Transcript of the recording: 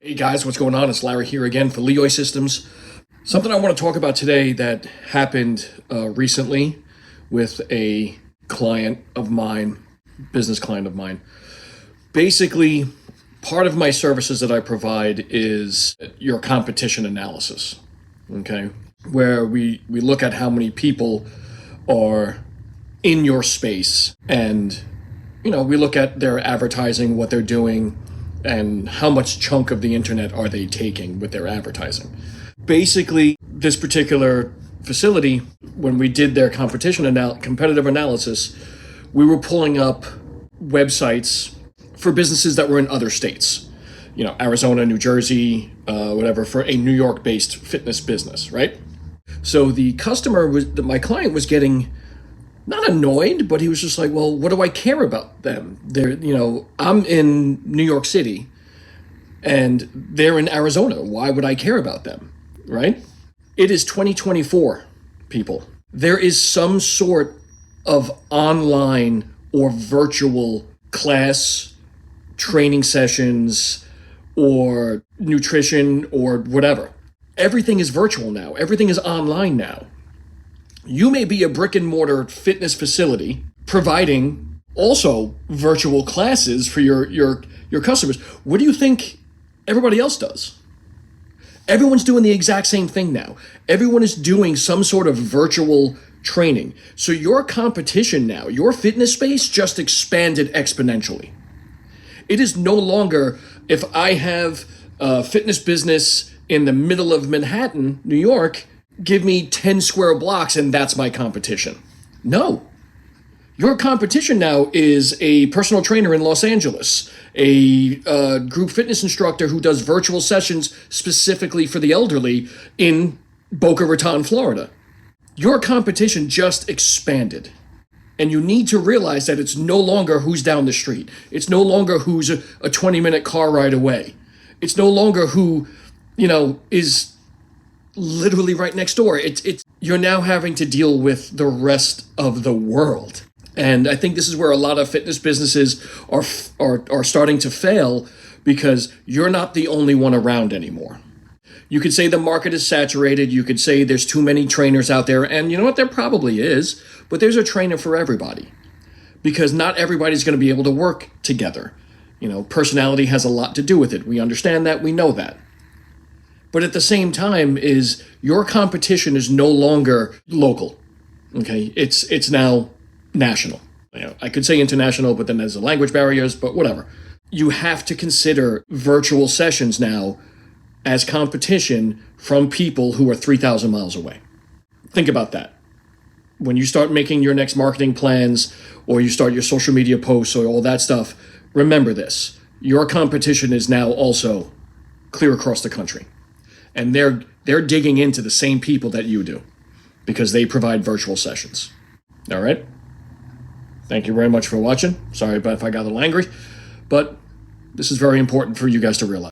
Hey guys, what's going on? It's Larry here again for Leoy Systems. Something I want to talk about today that happened recently with a client of mine, business client of mine. Basically, part of my services that I provide is your competition analysis, okay? Where we look at how many people are in your space and, we look at their advertising, what they're doing, and how much chunk of the internet are they taking with their advertising. Basically, this particular facility, when we did their competitive analysis, we were pulling up websites for businesses that were in other states, Arizona, New Jersey, whatever, for a New York-based fitness business, right? So my client was getting not annoyed, but he was just like, well, what do I care about them? I'm in New York City and they're in Arizona. Why would I care about them? Right? It is 2024, people. There is some sort of online or virtual class, training sessions, or nutrition, or whatever. Everything is virtual now. Everything is online now. You may be a brick and mortar fitness facility providing also virtual classes for your customers. What do you think everybody else does? Everyone's doing the exact same thing now. Everyone is doing some sort of virtual training. So your competition now, your fitness space just expanded exponentially. It is no longer, if I have a fitness business in the middle of Manhattan, New York, give me 10 square blocks and that's my competition. No. Your competition now is a personal trainer in Los Angeles, a group fitness instructor who does virtual sessions specifically for the elderly in Boca Raton, Florida. Your competition just expanded. And you need to realize that it's no longer who's down the street. It's no longer who's a 20-minute car ride away. It's no longer who, is literally right next door. It's you're now having to deal with the rest of the world. And I think this is where a lot of fitness businesses are starting to fail, because you're not the only one around anymore. You could say the market is saturated. You could say there's too many trainers out there. And you know what? There probably is. But there's a trainer for everybody, because not everybody's going to be able to work together. Personality has a lot to do with it. We understand that. We know that. But at the same time, is your competition is no longer local. Okay, it's now national. I could say international, but then there's the language barriers, but whatever. You have to consider virtual sessions now as competition from people who are 3,000 miles away. Think about that. When you start making your next marketing plans, or you start your social media posts or all that stuff, remember this. Your competition is now also clear across the country. And they're digging into the same people that you do, because they provide virtual sessions. All right? Thank you very much for watching. Sorry about if I got a little angry, but this is very important for you guys to realize.